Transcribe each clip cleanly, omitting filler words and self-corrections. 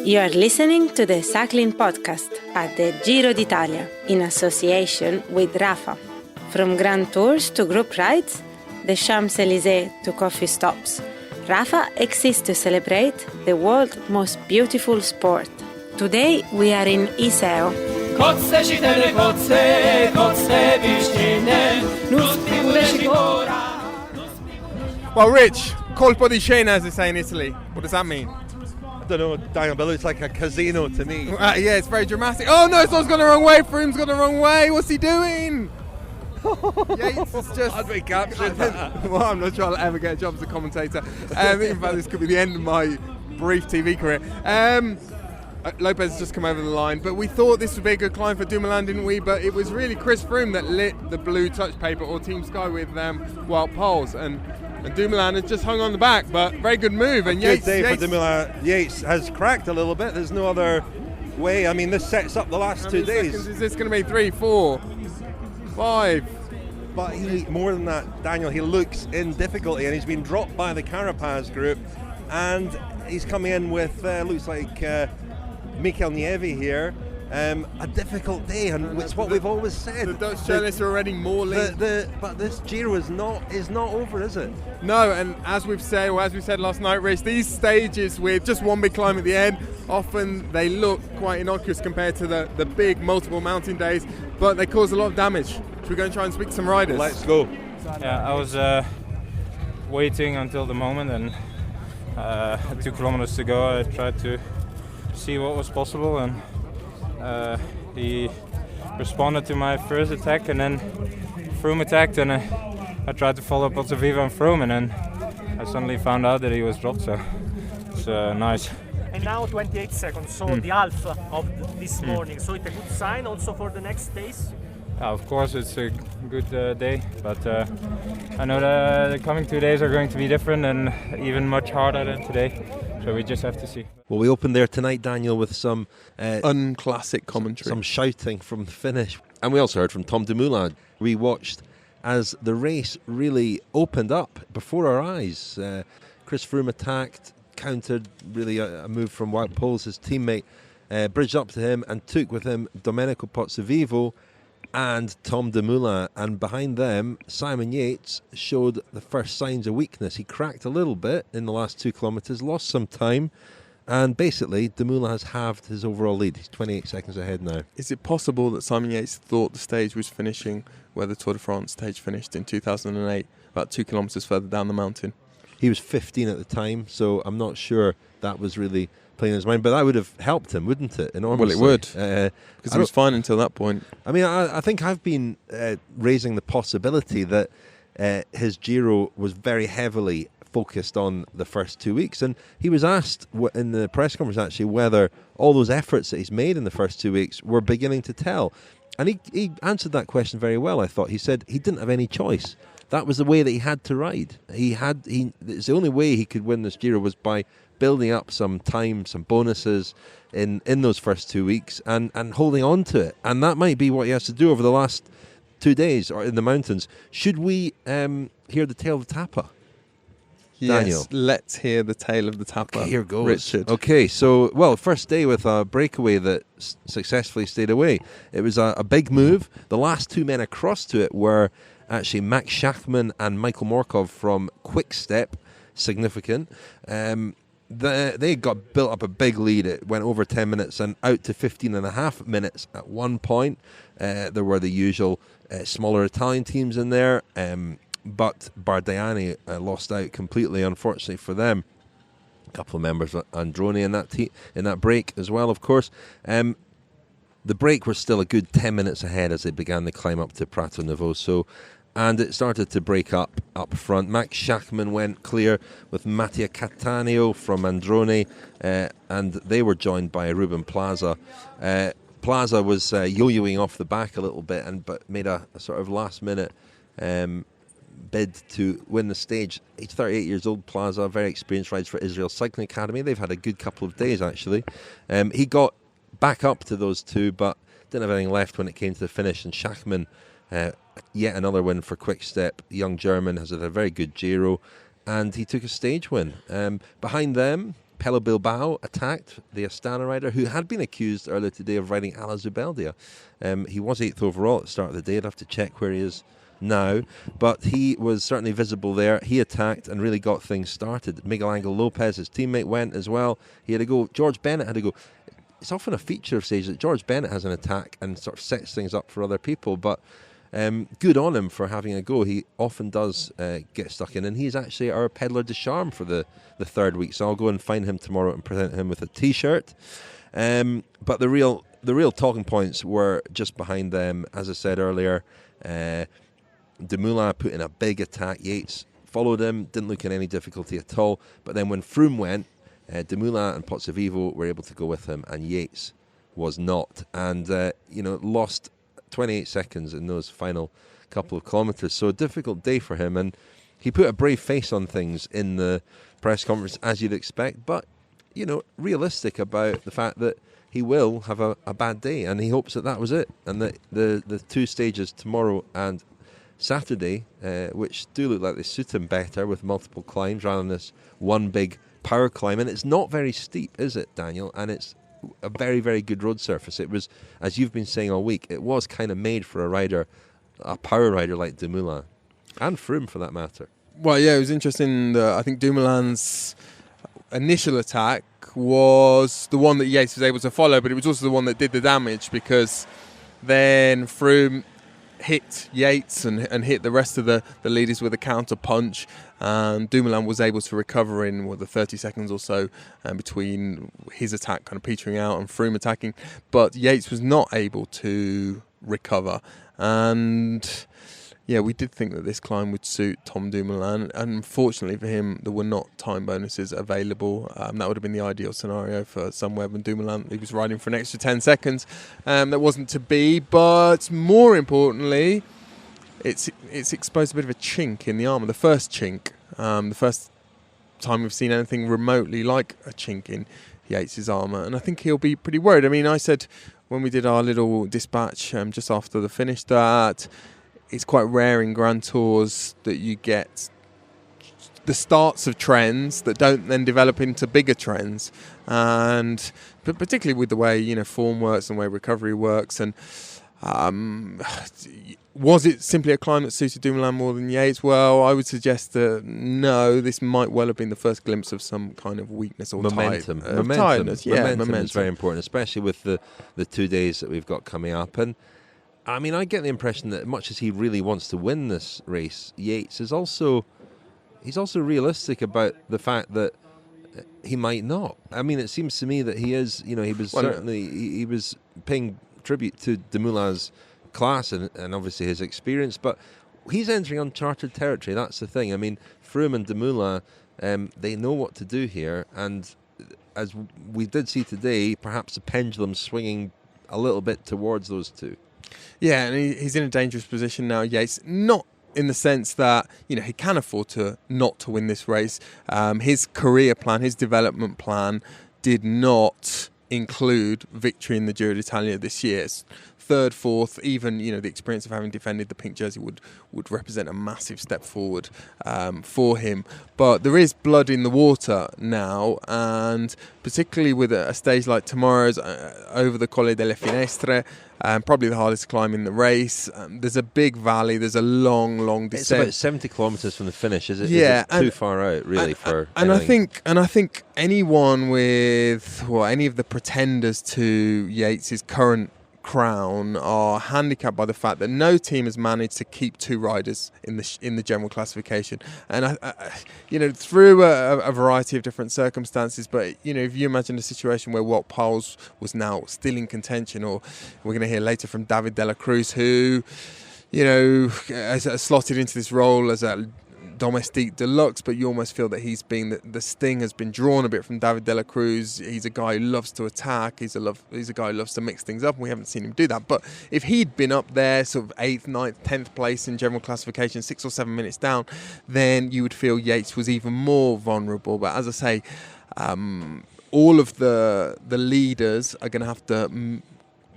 You are listening to the Cycling Podcast at the Giro d'Italia in association with Rafa. From grand tours to group rides, the Champs-Élysées to coffee stops, Rafa exists to celebrate the world's most beautiful sport. Today we are in Iseo. Well, Rich, colpo di scena, as they say in Italy. What does that mean? I don't know, Daniel, but it looks like a casino to me. Yeah, it's very dramatic. Oh no, someone's gone the wrong way. Froome's gone the wrong way. What's he doing? Yates is just... How'd we capture that? Well, I'm not sure I'll ever get a job as a commentator. In fact, this could be the end of my brief TV career. Lopez has just come over the line, but we thought this would be a good climb for Dumoulin, didn't we? But it was really Chris Froome that lit the blue touch paper, or Team Sky, with Wout Poels, and Dumoulin has just hung on the back, but very good move. And Yates for Dumoulin. Yates has cracked a little bit. There's no other way. I mean, this sets up the last 2 days. Is this going to be 3, 4, 5? But more than that, Daniel, he looks in difficulty, and he's been dropped by the Carapaz group, and he's coming in with looks like Mitchelton-Scott here. A difficult day, and it's what we've always said. The Dutch journalists are already mauling. But this Giro is not over, is it? No, and as we said last night, Rich, these stages with just one big climb at the end, often they look quite innocuous compared to the big multiple mountain days, but they cause a lot of damage. Should we go and try and speak to some riders? Let's go. Yeah, I was waiting until the moment, and 2 kilometers to go, I tried to see what was possible, and he responded to my first attack, and then Froome attacked, and I tried to follow Pozzovivo and Froome, and then I suddenly found out that he was dropped, so it's nice. And now 28 seconds, so the half of this morning, so it's a good sign also for the next days? Yeah, of course it's a good day, but I know the coming 2 days are going to be different and even much harder than today, so we just have to see. Well, we opened there tonight, Daniel, with some unclassic commentary, some shouting from the finish, and we also heard from Tom Dumoulin. We watched as the race really opened up before our eyes. Chris Froome attacked, countered really a move from Wout Poels, his teammate, bridged up to him and took with him Domenico Pozzovivo and Tom Dumoulin, and behind them Simon Yates showed the first signs of weakness. He cracked a little bit in the last 2 kilometres, lost some time, and basically Dumoulin has halved his overall lead. He's 28 seconds ahead now. Is it possible that Simon Yates thought the stage was finishing where the Tour de France stage finished in 2008, about 2 kilometres further down the mountain? He was 15 at the time, so I'm not sure that was really playing in his mind, but that would have helped him, wouldn't it? Enormously. Well, it would, because he was fine until that point. I mean, I think I've been raising the possibility that his Giro was very heavily focused on the first 2 weeks, and he was asked in the press conference actually whether all those efforts that he's made in the first 2 weeks were beginning to tell, and he answered that question very well. I thought he said he didn't have any choice. That was the way that he had to ride. It's the only way he could win this Giro was by building up some time, some bonuses in those first 2 weeks and holding on to it. And that might be what he has to do over the last 2 days or in the mountains. Should we hear the tale of the Tapa? Yes, Daniel? Let's hear the tale of the Tapa. Okay, here goes. Richard. Okay, so, first day with a breakaway that successfully stayed away. It was a big move. The last 2 men across to it were actually Max Schachmann and Michael Morkov from Quick Step. Significant. They got built up a big lead. It went over 10 minutes and out to 15 and a half minutes at one point. There were the usual smaller Italian teams in there, but Bardiani lost out completely, unfortunately for them. A couple of members of Androni in that break as well, of course. The break was still a good 10 minutes ahead as they began the climb up to Prato Nevoso, and it started to break up front. Max Schachmann went clear with Mattia Cattaneo from Androni, and they were joined by Ruben Plaza. Plaza was yo-yoing off the back a little bit, but made a sort of last-minute bid to win the stage. He's 38 years old, Plaza, very experienced, rides for Israel Cycling Academy. They've had a good couple of days, actually. He got back up to those two, but didn't have anything left when it came to the finish, and Schachmann, yet another win for Quick Step. Young German has had a very good Giro, and he took a stage win. Behind them, Pello Bilbao attacked the Astana rider, who had been accused earlier today of riding Ala Zubeldia. He was 8th overall at the start of the day. I'd have to check where he is now, but he was certainly visible there. He attacked and really got things started. Miguel Angel Lopez, his teammate, went as well. He had a go. George Bennett had a go. It's often a feature of Sage that George Bennett has an attack and sort of sets things up for other people, but good on him for having a go. He often does get stuck in, and he's actually our peddler de charme for the third week, so I'll go and find him tomorrow and present him with a t-shirt. But the real talking points were just behind them. As I said earlier, Dumoulin put in a big attack. Yates followed him, didn't look in any difficulty at all, but then when Froome went, Dumoulin and Pozzovivo were able to go with him, and Yates was not, and lost 28 seconds in those final couple of kilometres. So a difficult day for him, and he put a brave face on things in the press conference, as you'd expect, but realistic about the fact that he will have a bad day, and he hopes that was it, and that the two stages tomorrow and Saturday, which do look like they suit him better with multiple climbs rather than this one big power climb. And it's not very steep, is it, Daniel? And it's a very, very good road surface. It was, as you've been saying all week, it was kind of made for a power rider like Dumoulin, and Froome for that matter. Well, yeah, it was interesting. I think Dumoulin's initial attack was the one that Yates was able to follow, but it was also the one that did the damage, because then Froome hit Yates and hit the rest of the leaders with a counter punch, and Dumoulin was able to recover in the 30 seconds or so between his attack kind of petering out and Froome attacking, but Yates was not able to recover. And yeah, we did think that this climb would suit Tom Dumoulin, and unfortunately for him, there were not time bonuses available. That would have been the ideal scenario for Sunweb and Dumoulin. He was riding for an extra 10 seconds. That wasn't to be, but more importantly, it's exposed a bit of a chink in the armour. The first chink, the first time we've seen anything remotely like a chink in Yates' armour, and I think he'll be pretty worried. I mean, I said when we did our little dispatch just after the finish that it's quite rare in Grand Tours that you get the starts of trends that don't then develop into bigger trends, but particularly with the way form works and the way recovery works. And was it simply a climb that suited Dumoulin more than Yates? Well, I would suggest that no. This might well have been the first glimpse of some kind of weakness or momentum. Tiredness. Momentum is very important, especially with the 2 days that we've got coming up. And I mean, I get the impression that much as he really wants to win this race, Yates is also realistic about the fact that he might not. I mean, it seems to me that he is. He was he was paying tribute to Dumoulin's class and obviously his experience, but he's entering uncharted territory. That's the thing. I mean, Froome and Dumoulin, they know what to do here, and as we did see today, perhaps the pendulum swinging a little bit towards those two. Yeah, and he's in a dangerous position now, Yates. Not in the sense that, he can afford to not to win this race. His career plan, his development plan did not include victory in the Giro d'Italia this year. Third, fourth, even the experience of having defended the pink jersey would represent a massive step forward for him. But there is blood in the water now, and particularly with a stage like tomorrow's over the Colle delle Finestre, probably the hardest climb in the race. There's a big valley. There's a long descent. It's about 70 kilometres from the finish. Is it? Yeah, is it too far out, really, for anything? I think anyone with any of the pretenders to Yates' current crown are handicapped by the fact that no team has managed to keep two riders in the general classification, and through a variety of different circumstances. But if you imagine a situation where Wout Poels was now still in contention, or we're going to hear later from David de la Cruz, who has slotted into this role as a domestique deluxe, but you almost feel that he's been the sting has been drawn a bit from David de la Cruz. He's a guy who loves to attack. He's a guy who loves to mix things up, and we haven't seen him do that. But if he'd been up there, sort of 8th, 9th, 10th place in general classification, 6 or 7 minutes down, then you would feel Yates was even more vulnerable. But as I say, all of the leaders are going to have to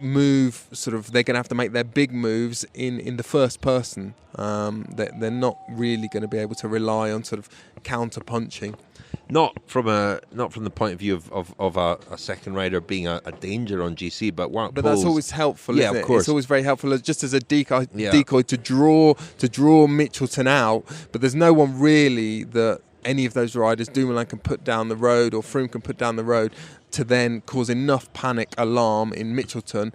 move, they're going to have to make their big moves in the first person. They're not really going to be able to rely on counter punching. not from the point of view of a second rider being a danger on GC, but Wout But Poels, that's always helpful, isn't it? of course. It's always very helpful, just as a decoy to draw Mitchelton out. But there's no one really that any of those riders, Dumoulin can put down the road or Froome can put down the road to then cause enough panic alarm in Mitchelton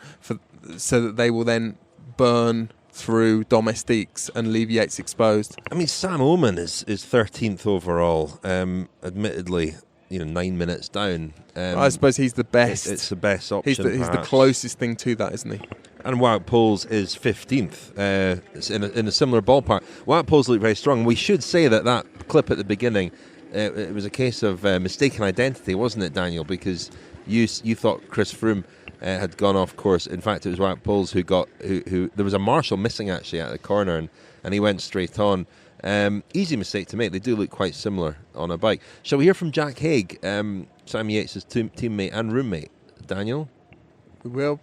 so that they will then burn through domestiques and leave Yates exposed. I mean, Sam Oman is 13th overall. Admittedly, 9 minutes down. I suppose he's the best. It's the best option. He's the closest thing to that, isn't he? And Wout Poels is 15th. It's in a similar ballpark. Wout Poels looked very strong. We should say that clip at the beginning, it was a case of mistaken identity, wasn't it, Daniel? Because you thought Chris Froome had gone off course. In fact, it was Wout Poels who there was a marshal missing actually at the corner, and he went straight on. Easy mistake to make. They do look quite similar on a bike. Shall we hear from Jack Haig, Simon Yates' teammate and roommate? Daniel? We will.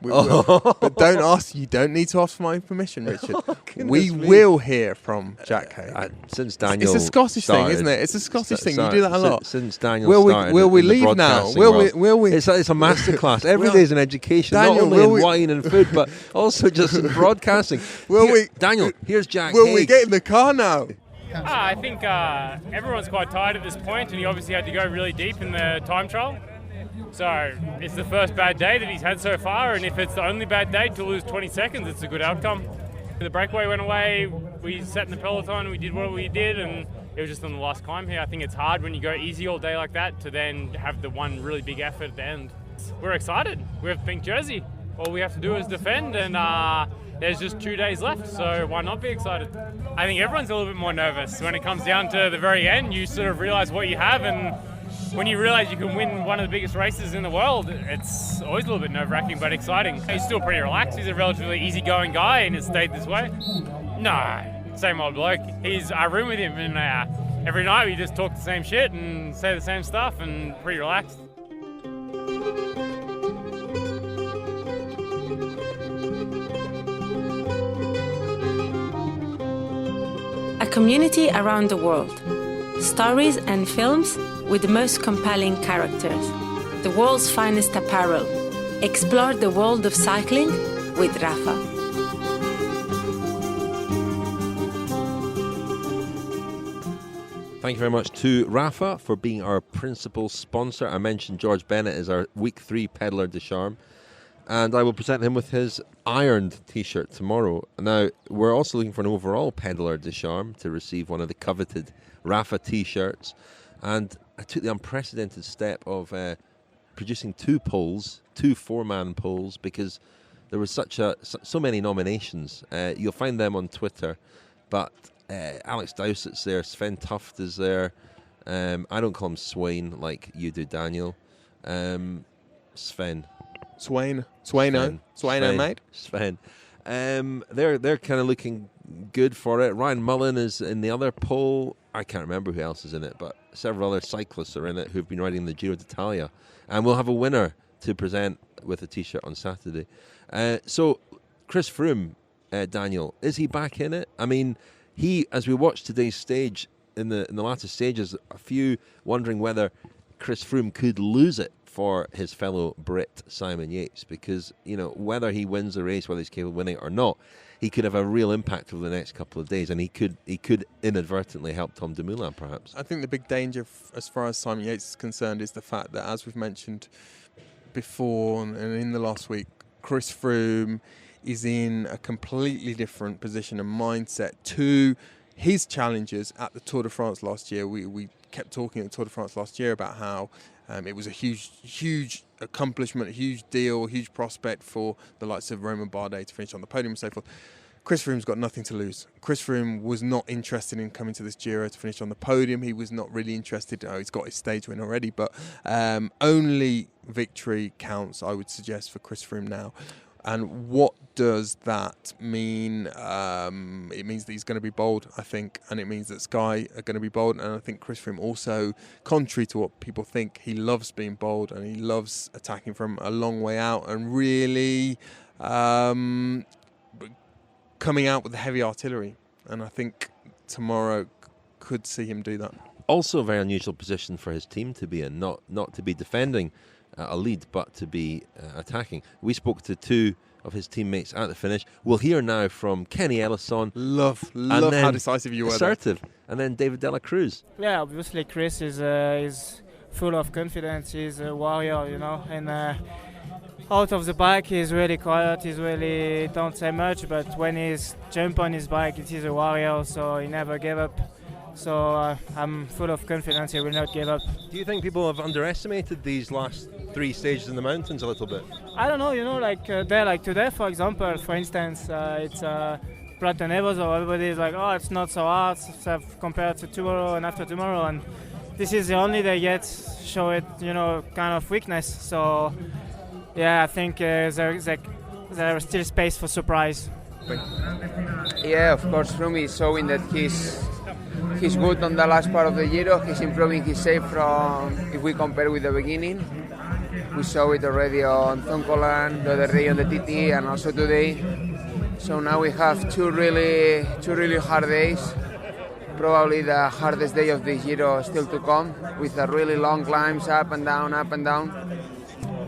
But you don't need to ask for my permission, Richard. We will hear from Jack Haig. Since Daniel, it's a Scottish started, thing, isn't it? It's a Scottish thing. You do that a lot. Since Daniel started, will we leave now? Will we? It's a masterclass. Every day is an education, Daniel, not only in wine and food, but also just in broadcasting. Daniel, here's Jack Haig. Will we get in the car now? I think everyone's quite tired at this point, and he obviously had to go really deep in the time trial. So it's the first bad day that he's had so far, and if it's the only bad day to lose 20 seconds, it's a good outcome. The breakaway went away, we sat in the peloton, we did what we did, and it was just on the last climb here. I think it's hard when you go easy all day like that to then have the one really big effort at the end. We're excited. We have pink jersey. All we have to do is defend, and there's just 2 days left, so why not be excited? I think everyone's a little bit more nervous. When it comes down to the very end, you sort of realise what you have, and when you realise you can win one of the biggest races in the world, it's always a little bit nerve-wracking but exciting. He's still pretty relaxed. He's a relatively easygoing guy and has stayed this way. No, same old bloke. I room with him, and every night we just talk the same shit and say the same stuff, and pretty relaxed. A community around the world. Stories and films with the most compelling characters. The world's finest apparel. Explore the world of cycling with Rafa. Thank you very much to Rafa for being our principal sponsor. I mentioned George Bennett is our Week 3 Peddler de Charme, and I will present him with his ironed T-shirt tomorrow. Now, we're also looking for an overall Peddler de Charme to receive one of the coveted Rafa T-shirts, and I took the unprecedented step of producing 2 polls, 2 4-man polls, because there was so many nominations. You'll find them on Twitter, but Alex Dowsett's there, Sven Tuft is there. I don't call him Swain like you do, Daniel. Sven, mate. Sven. They're kind of looking good for it. Ryan Mullen is in the other poll. I can't remember who else is in it, but several other cyclists are in it who've been riding the Giro d'Italia. And we'll have a winner to present with a T-shirt on Saturday. So, Chris Froome, Daniel, is he back in it? I mean, as we watch today's stage, in the latter stages, a few wondering whether Chris Froome could lose it for his fellow Brit Simon Yates, because whether he wins the race, whether he's capable of winning it or not, he could have a real impact over the next couple of days, and he could inadvertently help Tom Dumoulin, perhaps. I think the big danger, as far as Simon Yates is concerned, is the fact that, as we've mentioned before and in the last week, Chris Froome is in a completely different position and mindset to his challenges at the Tour de France last year. We kept talking at the Tour de France last year about how it was a huge accomplishment, a huge deal, a huge prospect for the likes of Romain Bardet to finish on the podium and so forth. Chris Froome's got nothing to lose. Chris Froome was not interested in coming to this Giro to finish on the podium. He was not really interested. He's got his stage win already, but only victory counts, I would suggest, for Chris Froome now. And what does that mean? It means that he's going to be bold, I think, and it means that Sky are going to be bold. And I think Chris Froome also, contrary to what people think, he loves being bold and he loves attacking from a long way out and really coming out with the heavy artillery. And I think tomorrow could see him do that. Also a very unusual position for his team to be in, not to be defending a lead, but to be attacking. We spoke to two of his teammates at the finish. We'll hear now from Kenny Ellissonde. Love how decisive you were. Assertive. And then David de la Cruz. Yeah, obviously Chris is full of confidence. He's a warrior, you know, and out of the bike he's really quiet. He's really don't say much, but when he's jump on his bike, he's a warrior. So he never gave up. So I'm full of confidence. He will not give up. Do you think people have underestimated these last 3 stages in the mountains a little bit? I don't know, you know, like today, for example, for instance, it's Prato Nevoso. Everybody is like, oh, it's not so hard compared to tomorrow and after tomorrow, and this is the only day yet show it, you know, kind of weakness. So yeah, I think there's still space for surprise. Yeah, of course, Froome is showing that he's good on the last part of the Giro. He's improving his shape from, if we compare with the beginning. We saw it already on Zoncolan, the other day on the TT, and also today. So now we have two really hard days. Probably the hardest day of the Giro still to come, with a really long climbs up and down, up and down.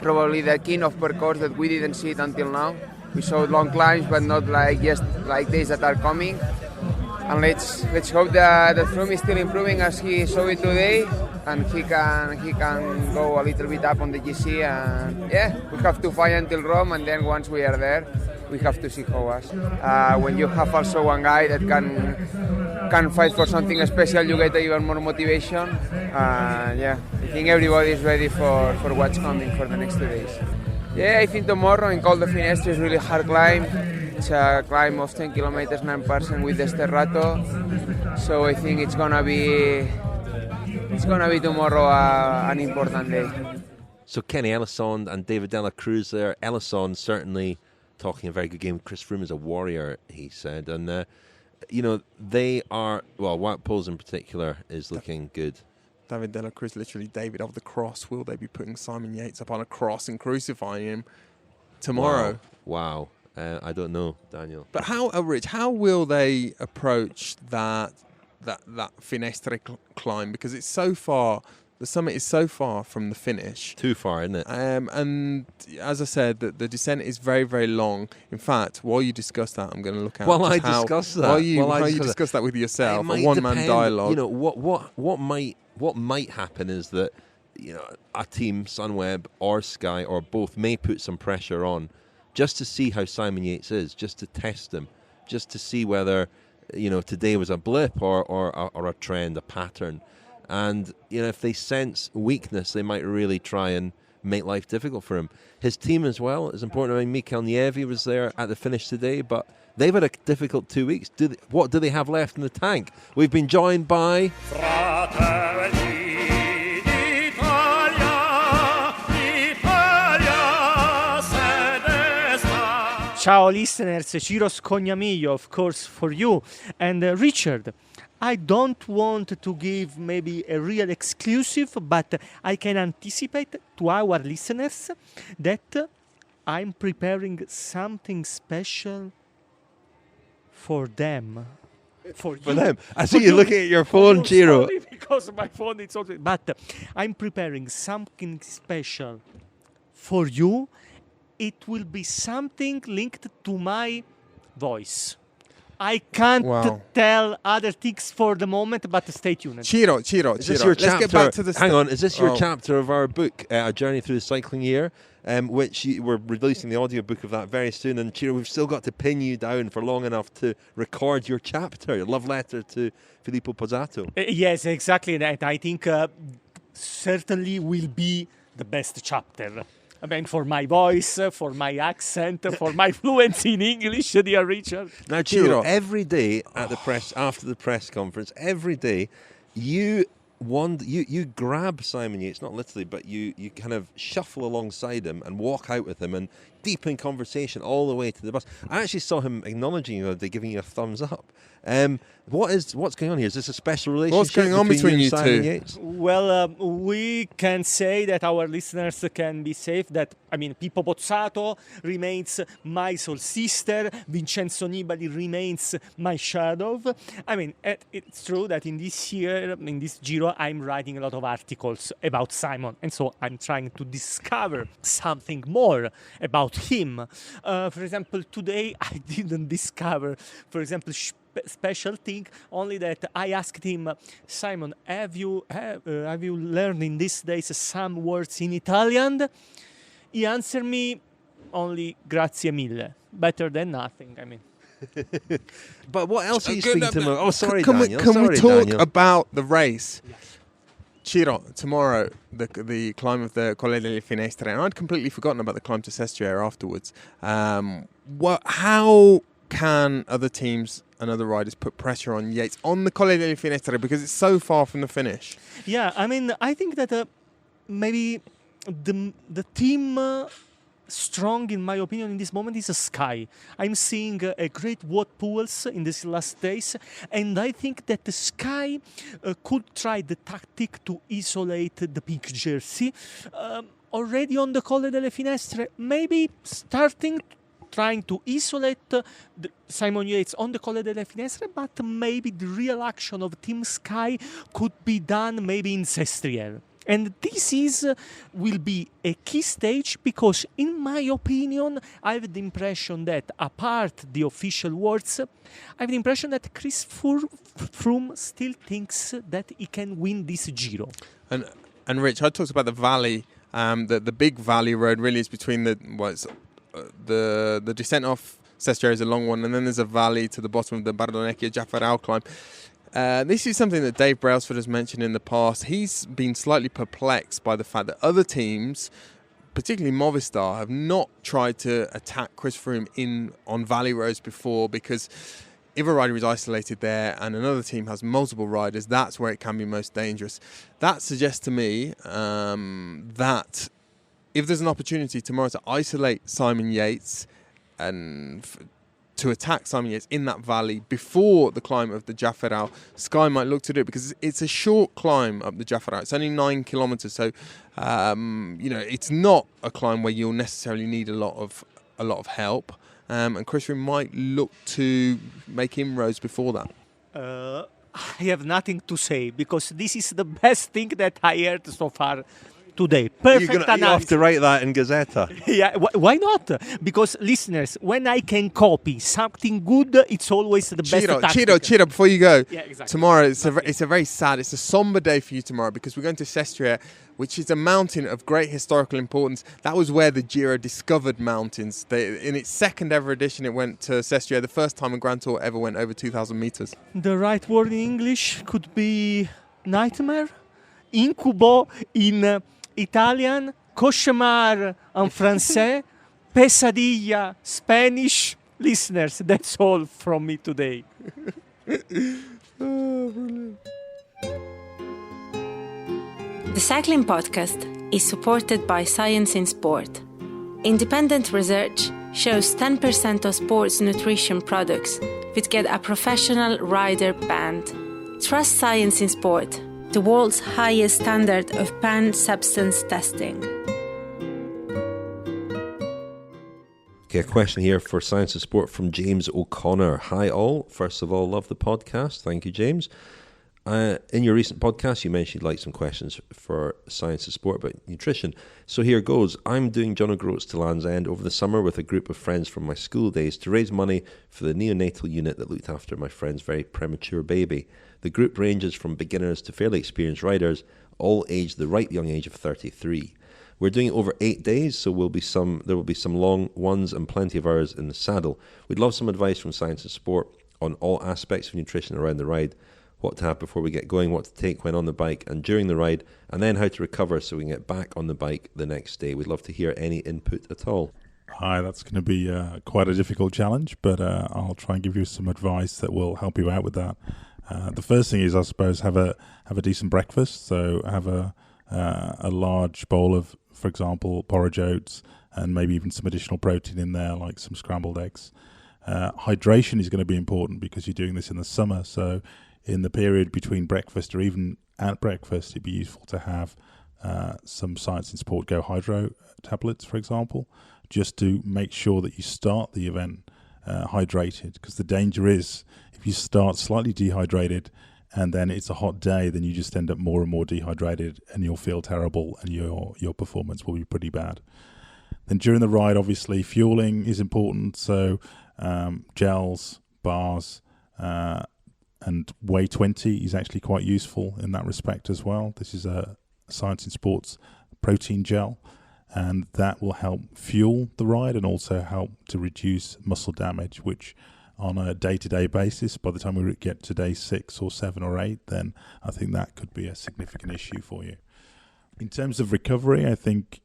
Probably the king of parcours that we didn't see it until now. We saw long climbs, but not like days that are coming. And let's hope that Froome is still improving as he showed it today, and he can go a little bit up on the GC. And yeah, we have to fight until Rome, and then once we are there, we have to see how us. When you have also one guy that can fight for something special, you get even more motivation. Yeah, I think everybody is ready for what's coming for the next 2 days. Yeah, I think tomorrow in Col de Finestre is really hard climb. It's a climb of 10 kilometers, 9% with the Sterrato. So I think it's gonna be tomorrow an important day. So Kenny Ellissonde and David de la Cruz there. Ellissonde certainly talking a very good game. Chris Froome is a warrior, he said. And, you know, they are, well, Wout Poels in particular is looking good. David de la Cruz, literally David of the cross. Will they be putting Simon Yates up on a cross and crucifying him tomorrow? Wow. I don't know, Daniel. But how will they approach that Finestre climb? Because it's so far, the summit is so far from the finish. Too far, isn't it? And as I said, the descent is very, very long. In fact, while you discuss that, I'm going to look at while you discuss that with yourself, a one-man dialogue. You know, what might happen is that, you know, a team, Sunweb or Sky or both, may put some pressure on just to see how Simon Yates is, just to test him, just to see whether, you know, today was a blip or a trend, a pattern. And, you know, if they sense weakness, they might really try and make life difficult for him. His team as well is important. I mean, Mikel Nieve was there at the finish today, but they've had a difficult 2 weeks. What do they have left in the tank? We've been joined by... Ciao listeners, Giro Scognamiglio, of course, for you. And Richard, I don't want to give maybe a real exclusive, but I can anticipate to our listeners that I'm preparing something special for them. For them. I see you looking at your phone, Giro. Sorry, because my phone is also... But I'm preparing something special for you. It will be something linked to my voice. I can't tell other things for the moment, but stay tuned. Giro. Is this your Let's chapter? Get back to the Hang on, is this your chapter of our book, A Journey Through the Cycling Year, which we're releasing the audiobook of that very soon. And Giro, we've still got to pin you down for long enough to record your chapter, your love letter to Filippo Pozzato. Yes, exactly. And I think certainly will be the best chapter. I mean, for my voice, for my accent, for my fluency in English, dear Richard. Now, Giro, every day at the press, after the press conference, every day, you grab Simon Yates, not literally, but you kind of shuffle alongside him and walk out with him, and deep in conversation all the way to the bus. I actually saw him acknowledging you, giving you a thumbs up. What's going on here? Is this a special relationship? What's going on between you Simon two? Yates? Well, we can say that our listeners can be safe that, Pippo Pozzato remains my soul sister, Vincenzo Nibali remains my shadow. It's true that in this year, in this Giro, I'm writing a lot of articles about Simon, and so I'm trying to discover something more about him. For example, today I didn't discover, for example, special thing, only that I asked him, Simon, have you learned in these days some words in Italian? He answered me only grazie mille, better than nothing. But what else are you speaking to him about? Oh, sorry, Can Daniel. we talk Daniel. about the race? Yes. Giro, tomorrow, the climb of the Colle delle Finestre, and I'd completely forgotten about the climb to Sestriere afterwards. How can other teams and other riders put pressure on Yates on the Colle delle Finestre, because it's so far from the finish? Yeah, I think that maybe the team strong, in my opinion, in this moment is Sky. I'm seeing a great Wout Poels in these last days, and I think that the Sky could try the tactic to isolate the pink jersey already on the Colle delle Finestre, maybe trying to isolate Simon Yates on the Colle delle Finestre, but maybe the real action of Team Sky could be done maybe in Sestriere. And this will be a key stage because, in my opinion, I have the impression that, apart the official words, I have the impression that Chris Froome still thinks that he can win this Giro. And Rich, I talked about the valley, the big valley road really is between the descent off Sestriere is a long one, and then there's a valley to the bottom of the Bardonecchia-Jaffarao climb. This is something that Dave Brailsford has mentioned in the past. He's been slightly perplexed by the fact that other teams, particularly Movistar, have not tried to attack Chris Froome on valley roads before, because if a rider is isolated there and another team has multiple riders, that's where it can be most dangerous. That suggests to me that if there's an opportunity tomorrow to isolate Simon Yates and to attack Simon Yates in that valley before the climb of the Jaffarao, Sky might look to do it, because it's a short climb up the Jaffarao. It's only 9 kilometres, so it's not a climb where you'll necessarily need a lot of help. And Chris Froome might look to make inroads before that. I have nothing to say, because this is the best thing that I heard so far today. Perfect analysis. You have to write that in Gazzetta. Yeah, why not? Because, listeners, when I can copy something good, it's always the best tactic. Chiro, before you go, yeah, exactly. Tomorrow it's a very sad, it's a somber day for you tomorrow, because we're going to Sestriere, which is a mountain of great historical importance. That was where the Giro discovered mountains. In its second ever edition, it went to Sestriere, the first time a Grand Tour ever went over 2,000 metres. The right word in English could be nightmare, incubo in Italian, cauchemar en français, pesadilla Spanish. Listeners, that's all from me today. The Cycling Podcast is supported by Science in Sport. Independent research shows 10% of sports nutrition products would get a professional rider banned. Trust Science in Sport, the world's highest standard of banned substance testing. Okay, a question here for Science and Sport from James O'Connor. Hi all. First of all, love the podcast. Thank you, James. In your recent podcast, you mentioned you'd like some questions for Science and Sport about nutrition. So here goes. I'm doing John O'Groats to Land's End over the summer with a group of friends from my school days to raise money for the neonatal unit that looked after my friend's very premature baby. The group ranges from beginners to fairly experienced riders, all aged the ripe young age of 33. We're doing it over 8 days, so there will be some long ones and plenty of hours in the saddle. We'd love some advice from Science and Sport on all aspects of nutrition around the ride, what to have before we get going, what to take when on the bike and during the ride, and then how to recover so we can get back on the bike the next day. We'd love to hear any input at all. Hi, that's going to be quite a difficult challenge, but I'll try and give you some advice that will help you out with that. The first thing is, I suppose, have a decent breakfast. So have a large bowl of, for example, porridge oats, and maybe even some additional protein in there, like some scrambled eggs. Hydration is going to be important because you're doing this in the summer. So in the period between breakfast or even at breakfast, it'd be useful to have some Science in Sport Go Hydro tablets, for example, just to make sure that you start the event hydrated. Because the danger is if you start slightly dehydrated and then it's a hot day, then you just end up more and more dehydrated and you'll feel terrible and your performance will be pretty bad. Then during the ride, obviously, fueling is important. So gels, bars, and Whey 20 is actually quite useful in that respect as well. This is a Science in Sports protein gel, and that will help fuel the ride and also help to reduce muscle damage, which on a day-to-day basis, by the time we get to day 6 or 7 or 8, then I think that could be a significant issue for you. In terms of recovery, I think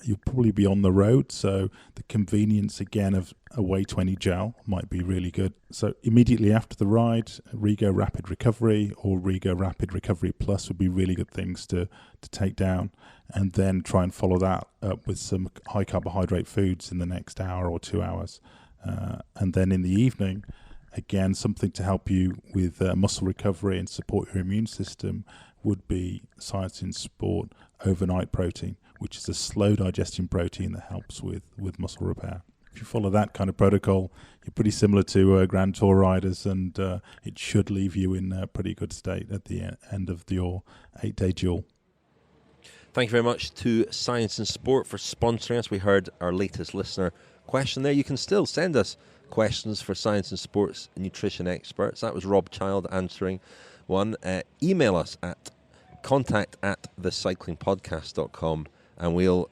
you'll probably be on the road, so the convenience again of a Whey 20 gel might be really good. So immediately after the ride, Rego Rapid Recovery or Rego Rapid Recovery Plus would be really good things to take down, and then try and follow that up with some high carbohydrate foods in the next hour or 2 hours. And then in the evening, again, something to help you with muscle recovery and support your immune system would be Science in Sport Overnight Protein, which is a slow digesting protein that helps with muscle repair. If you follow that kind of protocol, you're pretty similar to Grand Tour riders, and it should leave you in a pretty good state at the end of your 8-day duel. Thank you very much to Science in Sport for sponsoring us. We heard our latest listener question there. You can still send us questions for Science in Sports nutrition experts. That was Rob Child answering one. Email us at contact@thecyclingpodcast.com, and we'll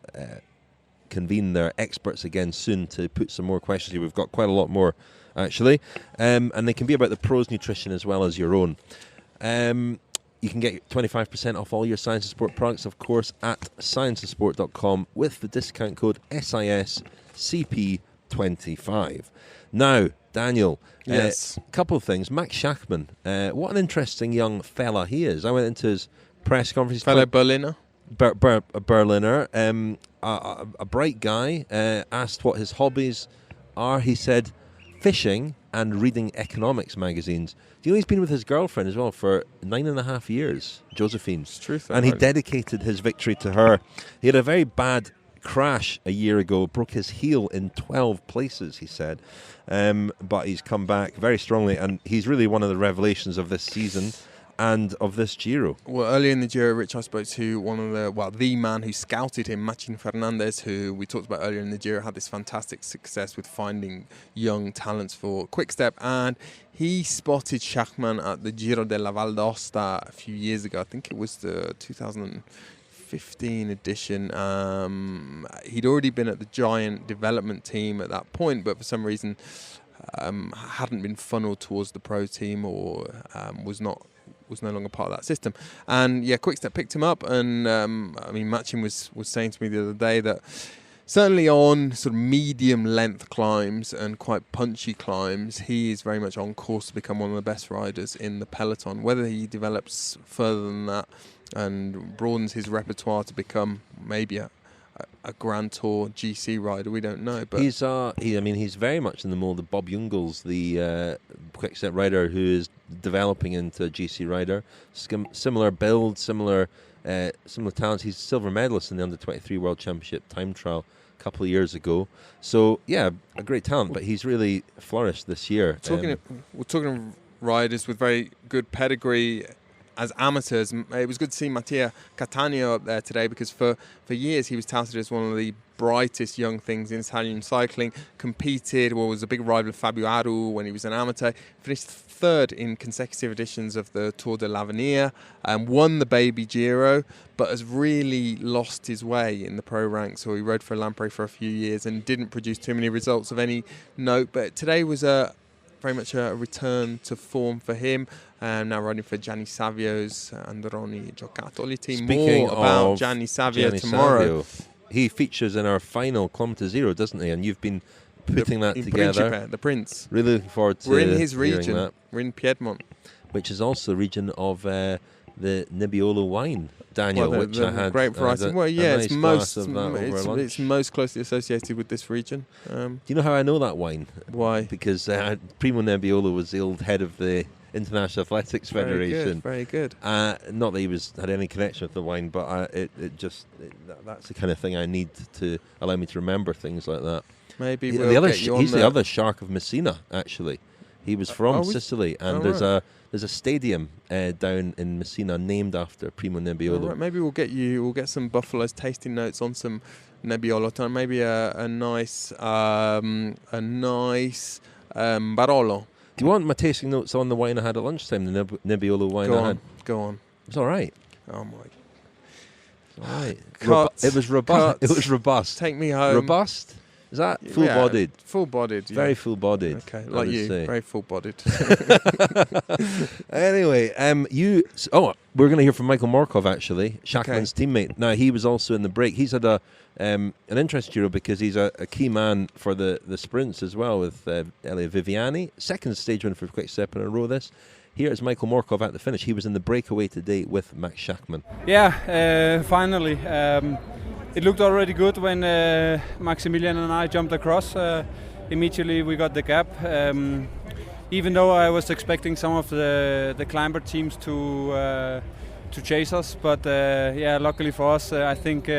convene their experts again soon to put some more questions here. We've got quite a lot more, actually, and they can be about the pros' nutrition as well as your own. You can get 25% off all your Science in Sport products, of course, at scienceinsport.com with the discount code SISCP25. Now, Daniel, yes, a couple of things. Max Schachmann, what an interesting young fella he is. I went into his press conference. Fellow Berliner. Berliner, a bright guy, asked what his hobbies are. He said fishing and reading economics magazines. Do you know he's been with his girlfriend as well for 9.5 years, Josephine? It's true. And he dedicated his victory to her. He had a very bad crash a year ago, broke his heel in 12 places, he said. But he's come back very strongly, and he's really one of the revelations of this season and of this Giro. Well, earlier in the Giro, Rich, I spoke to the man who scouted him, Machin Fernandez, who we talked about earlier in the Giro, had this fantastic success with finding young talents for Quick-Step, and he spotted Schachmann at the Giro della Val d'Aosta a few years ago. I think it was the 2015 edition. He'd already been at the Giant development team at that point, but for some reason hadn't been funneled towards the pro team, or was no longer part of that system. And yeah, Quick-Step picked him up, and Machin was saying to me the other day that certainly on sort of medium length climbs and quite punchy climbs, he is very much on course to become one of the best riders in the peloton. Whether he develops further than that and broadens his repertoire to become maybe a Grand Tour GC rider, we don't know. But he's very much in the mould of Bob Jungels, the Quick-Step rider who is developing into a GC rider. Similar build, similar talents. He's silver medalist in the Under-23 World Championship time trial a couple of years ago. So yeah, a great talent, but he's really flourished this year. We're talking of riders with very good pedigree as amateurs. It was good to see Mattia Cattaneo up there today, because for years he was touted as one of the brightest young things in Italian cycling. Competed, was a big rival of Fabio Aru when he was an amateur. Finished third in consecutive editions of the Tour de l'Avenir, and won the Baby Giro, but has really lost his way in the pro ranks. So he rode for Lampre for a few years and didn't produce too many results of any note. But today was very much a return to form for him. Now riding for Gianni Savio's Androni Giocattoli team. Speaking more about of Gianni Savio Gianni tomorrow. Savio, he features in our final Kilometre Zero, doesn't he? And you've been putting that together. Principe, the Prince. Really looking forward to We're in his region. that. We're in Piedmont. Which is also the region of the Nebbiolo wine, Daniel, which I had. Great variety. It's most closely associated with this region. Do you know how I know that wine? Why? Because Primo Nebbiolo was the old head of the International Athletics Federation. Very good. Not that he had any connection with the wine, but that's the kind of thing I need to allow me to remember things like that. Maybe he's the other Shark of Messina, actually. He was from Sicily, and there's a stadium down in Messina named after Primo Nebbiolo. Right. Maybe we'll get some Buffalo's tasting notes on some Nebbiolo time. Maybe a nice Barolo. Do you want my tasting notes on the wine I had at lunchtime? The Nebbiolo wine I had. Go on. It was all right. Oh my. All right. Cut. It was robust. It was robust. Take me home. Robust. Is that full-bodied? Full-bodied. Very full-bodied. Okay, like you. Say. Very full-bodied. Anyway, we're going to hear from Michael Morkov, actually, Schachmann's teammate. Now, he was also in the break. He's had an interest, Giro, because he's a key man for the sprints as well with Elia Viviani. Second stage win for Quick Step in a row this. Here is Michael Morkov at the finish. He was in the breakaway today with Max Schachmann. Yeah, finally. It looked already good when Maximilian and I jumped across. Immediately we got the gap. Even though I was expecting some of the climber teams to chase us, but luckily for us, I think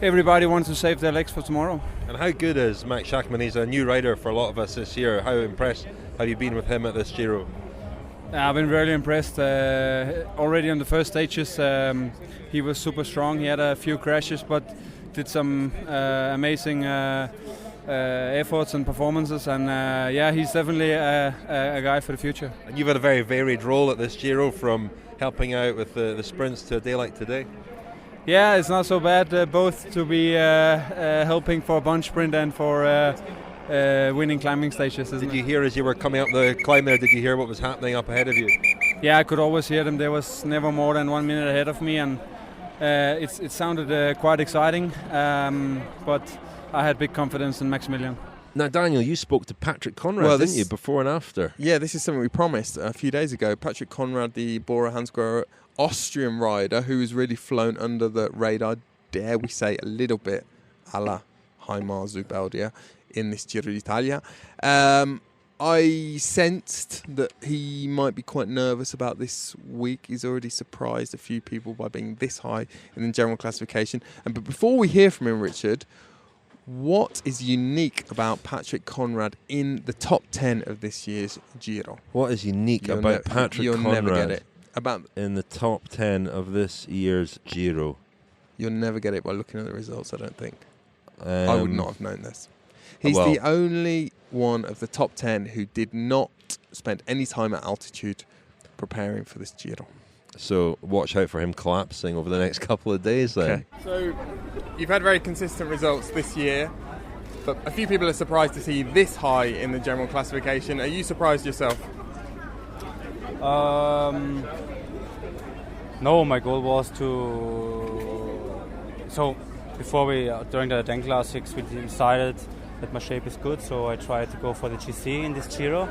everybody wants to save their legs for tomorrow. And how good is Max Schachmann? He's a new rider for a lot of us this year. How impressed have you been with him at this Giro? I've been really impressed. Already on the first stages, he was super strong. He had a few crashes, but did some amazing efforts and performances. And he's definitely a guy for the future. And you've had a very varied role at this Giro, from helping out with the sprints to a day like today. Yeah, it's not so bad. Both to be helping for a bunch sprint and for winning climbing stages. Did you hear as you were coming up the climb there? Did you hear what was happening up ahead of you? Yeah, I could always hear them. There was never more than 1 minute ahead of me, and it sounded quite exciting. But I had big confidence in Maximilian. Now, Daniel, you spoke to Patrick Conrad, didn't you, before and after? Yeah, this is something we promised a few days ago. Patrick Conrad, the Bora Hansgrohe Austrian rider, who has really flown under the radar, dare we say, a little bit, a la Jaime Zubeldia, in this Giro d'Italia. I sensed that he might be quite nervous about this week. He's already surprised a few people by being this high in the general classification. But before we hear from him, Richard, what is unique about Patrick Conrad in the top 10 of this year's Giro? What is unique about Patrick Conrad? You'll never get it. In the top 10 of this year's Giro? You'll never get it by looking at the results, I don't think. I would not have known this. He's the only one of the top 10 who did not spend any time at altitude preparing for this Giro. So watch out for him collapsing over the next couple of days then. Okay. So you've had very consistent results this year, but a few people are surprised to see this high in the general classification. Are you surprised yourself? No, my goal was during the Den Classics, we decided that my shape is good, so I tried to go for the GC in this Giro.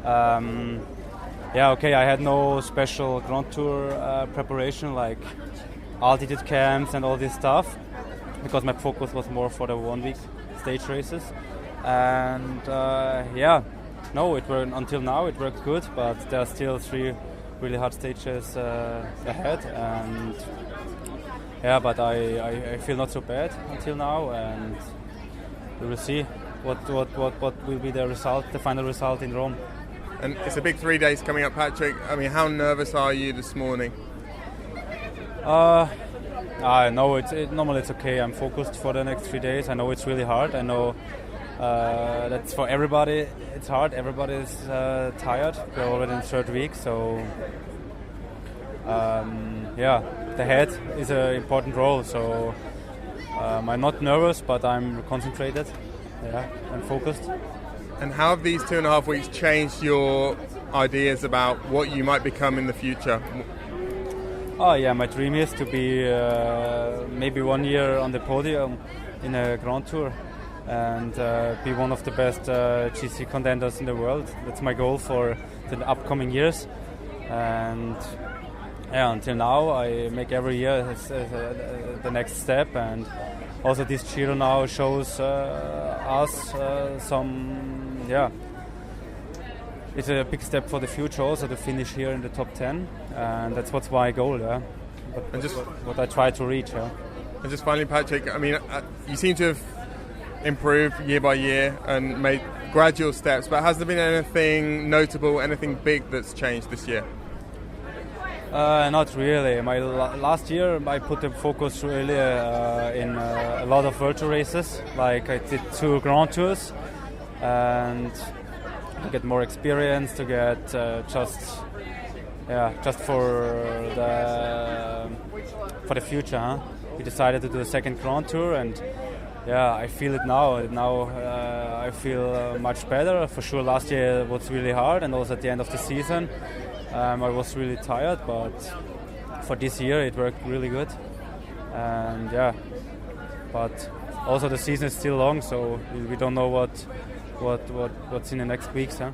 I had no special Grand Tour preparation like altitude camps and all this stuff, because my focus was more for the 1 week stage races. And until now it worked good, but there are still 3 really hard stages ahead, and but I feel not so bad until now, and we will see what will be the final result in Rome. And it's a big 3 days coming up, Patrick. I mean, how nervous are you this morning? I know normally it's okay. I'm focused for the next 3 days. I know it's really hard. I know that's for everybody. It's hard. Everybody is tired. We're already in the 3rd week, so the head is an important role. So I'm not nervous, but I'm concentrated. I'm focused. And how have these 2.5 weeks changed your ideas about what you might become in the future? My dream is to be maybe 1 year on the podium in a Grand Tour and be one of the best GC contenders in the world. That's my goal for the upcoming years. And yeah, until now I make every year the next step, and also this Giro now shows us some, it's a big step for the future also to finish here in the top 10, and that's what's my goal, yeah. But and just what I try to reach, yeah. And just finally, Patrick, I mean, you seem to have improved year by year and made gradual steps, but has there been anything notable, anything big that's changed this year? Not really. My last year I put the focus really in a lot of virtual races. Like I did 2 Grand Tours, and to get more experience, to get just for the future. Huh? We decided to do a second Grand Tour, and I feel it now. Now I feel much better. For sure, last year was really hard, and also at the end of the season. I was really tired, but for this year it worked really good, and but also the season is still long, so we don't know what's in the next weeks. Huh?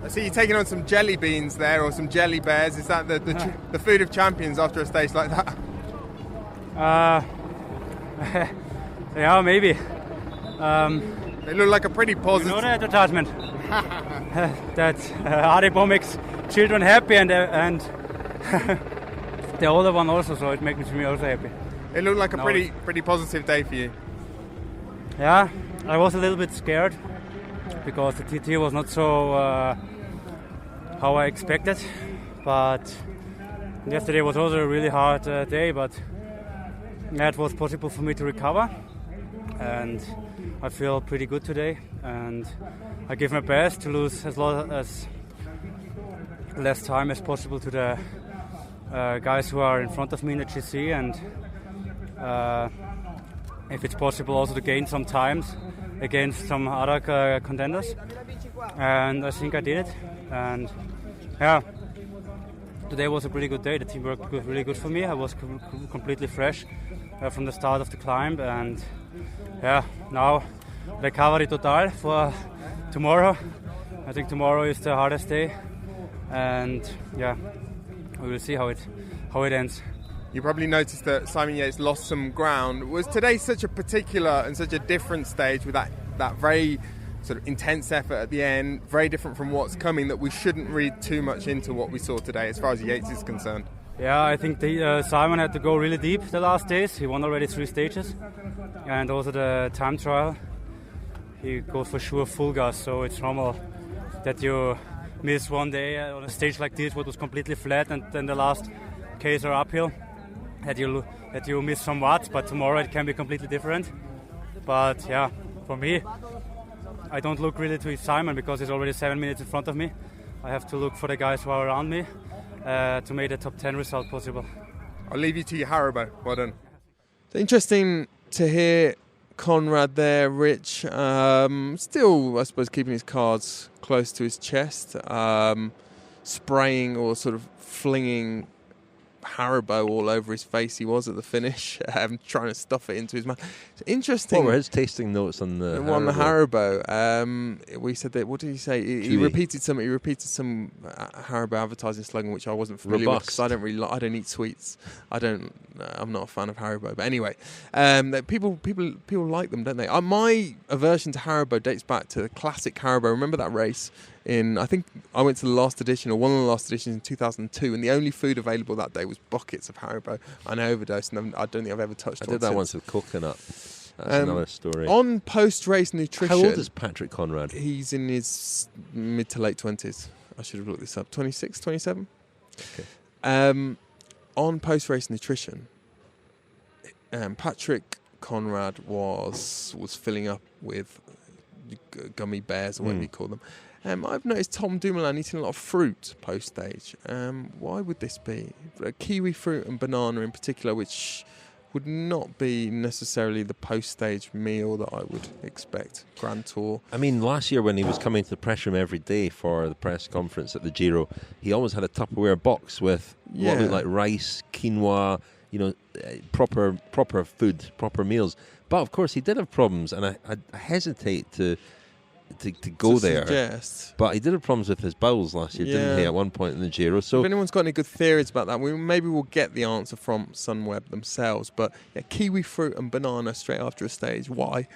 I see you taking on some jelly beans there, or some jelly bears. Is that the food of champions after a stage like that? Yeah, maybe. They look like a pretty positive. You know the advertisement. That Haribo makes children happy, and the older one also, so it makes me also happy. It looked like a pretty positive day for you. Yeah, I was a little bit scared because the TT was not so how I expected, but yesterday was also a really hard day, but it was possible for me to recover, and I feel pretty good today, and I give my best to lose as less time as possible to the guys who are in front of me in the GC, and if it's possible also to gain some times against some other contenders, and I think I did it, and today was a pretty good day. The team worked really good for me. I was completely fresh from the start of the climb, and now recovery total for tomorrow. I think tomorrow is the hardest day, and we will see how it ends. You probably noticed that Simon Yates lost some ground. Was today such a particular and such a different stage with that very sort of intense effort at the end, very different from what's coming, that we shouldn't read too much into what we saw today as far as Yates is concerned? Yeah, I think Simon had to go really deep the last days. He won already 3 stages, and also the time trial. He goes for sure full gas, so it's normal that you miss one day on a stage like this, what was completely flat, and then the last Ks are uphill, that you miss some watts, but tomorrow it can be completely different. But for me, I don't look really to Simon because he's already 7 minutes in front of me. I have to look for the guys who are around me to make the top 10 result possible. I'll leave you to your Haribo. Well done. It's interesting to hear Conrad there, Rich. Still, I suppose, keeping his cards close to his chest, spraying or sort of flinging Haribo all over his face. He was at the finish, trying to stuff it into his mouth. It's interesting. What were his tasting notes on the Haribo? We said that. What did he say? He repeated some Haribo advertising slogan, which I wasn't familiar with because I don't really. I don't eat sweets. I'm not a fan of Haribo. But anyway, people like them, don't they? My aversion to Haribo dates back to the classic Haribo. Remember that race? I think I went to the last edition, or one of the last editions in 2002, and the only food available that day was buckets of Haribo. And I overdosed, and I don't think I've ever touched one. I did that once with coconut. That's another story. On post-race nutrition... How old is Patrick Conrad? He's in his mid to late 20s. I should have looked this up. 26, 27? Okay. On post-race nutrition, Patrick Conrad was filling up with gummy bears, or whatever you call them. I've noticed Tom Dumoulin eating a lot of fruit post-stage. Why would this be? Kiwi fruit and banana in particular, which would not be necessarily the post-stage meal that I would expect. Grand Tour. I mean, last year when he was coming to the press room every day for the press conference at the Giro, he always had a Tupperware box with what looked like rice, quinoa, proper food, proper meals. But of course, he did have problems, and I hesitate to to go there. Suggest. But he did have problems with his bowels last year, didn't he, at one point in the Giro? So if anyone's got any good theories about that, maybe we'll get the answer from Sunweb themselves. But kiwi fruit and banana straight after a stage. Why?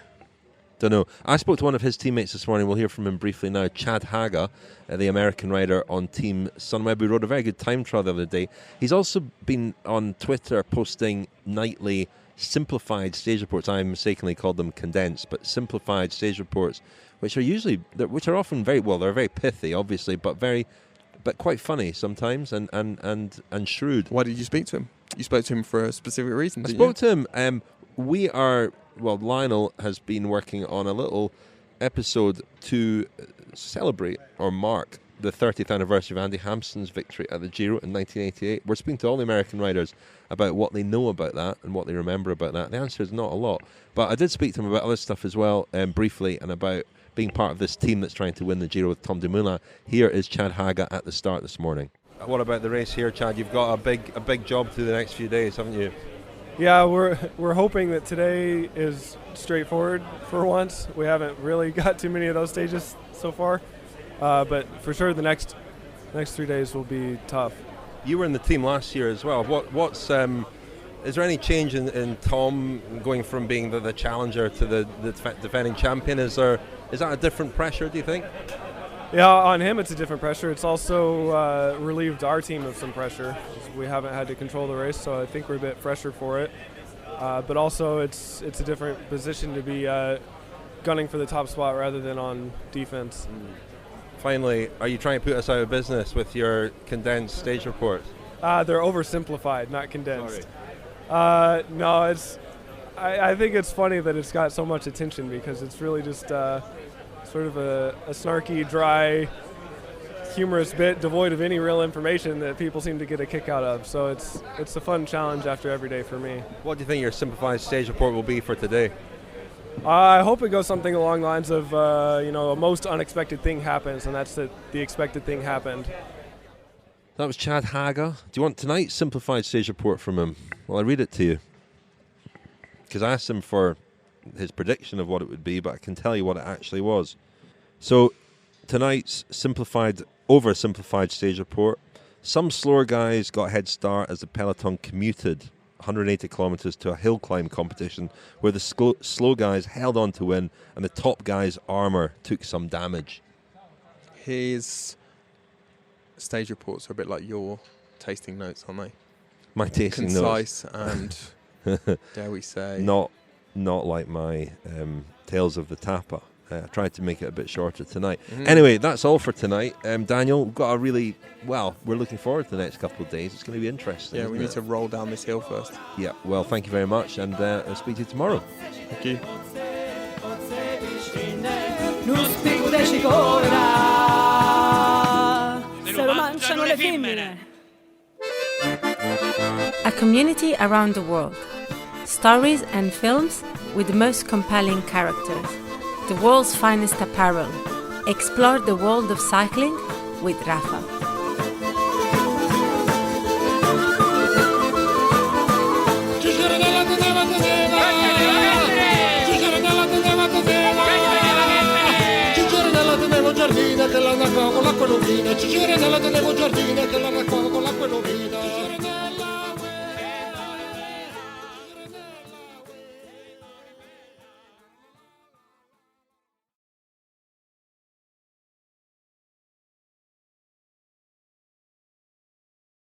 Don't know. I spoke to one of his teammates this morning. We'll hear from him briefly now. Chad Haga, the American rider on Team Sunweb, who rode a very good time trial the other day. He's also been on Twitter posting nightly simplified stage reports. I mistakenly called them condensed, but simplified stage reports, which are often very well. They're very pithy, obviously, but quite funny sometimes and shrewd. Why did you speak to him? You spoke to him for a specific reason. I spoke to him. Lionel has been working on a little episode to celebrate or mark the 30th anniversary of Andy Hampson's victory at the Giro in 1988. We're speaking to all the American riders about what they know about that and what they remember about that. The answer is not a lot. But I did speak to him about other stuff as well, briefly, and about being part of this team that's trying to win the Giro with Tom Dumoulin. Here is Chad Haga at the start this morning. What about the race here, Chad? You've got a big job through the next few days, haven't you? Yeah, we're hoping that today is straightforward for once. We haven't really got too many of those stages so far, but for sure the next 3 days will be tough. You were in the team last year as well. Is there any change in Tom going from being the challenger to the defending champion? Is that a different pressure, do you think? Yeah, on him it's a different pressure. It's also relieved our team of some pressure. We haven't had to control the race, so I think we're a bit fresher for it. But also it's a different position to be gunning for the top spot rather than on defense. Finally, are you trying to put us out of business with your condensed stage reports? They're oversimplified, not condensed. No, I think it's funny that it's got so much attention because it's really just sort of a snarky, dry, humorous bit devoid of any real information that people seem to get a kick out of. So it's a fun challenge after every day for me. What do you think your simplified stage report will be for today? I hope it goes something along the lines of, a most unexpected thing happens, and that's that the expected thing happened. That was Chad Haga. Do you want tonight's simplified stage report from him? Well, I'll read it to you. Because I asked him for his prediction of what it would be, but I can tell you what it actually was. So, tonight's oversimplified stage report. Some slower guys got a head start as the peloton commuted 180 kilometres to a hill climb competition where the slow guys held on to win and the top guy's armour took some damage. His stage reports are a bit like your tasting notes, aren't they? My tasting notes. Concise and, dare we say... Not like my Tales of the Tapa. I tried to make it a bit shorter tonight. Anyway, that's all for tonight. Daniel, we've got we're looking forward to the next couple of days. It's going to be interesting. Yeah, we need to roll down this hill first. Yeah, well, thank you very much, and I'll speak to you tomorrow. Thank you. A community around the world. Stories and films with the most compelling characters. The world's finest apparel. Explore the world of cycling with Rafa. Giardina della Nagola, l'acqua non fina, ci gira nella tenevo giardina.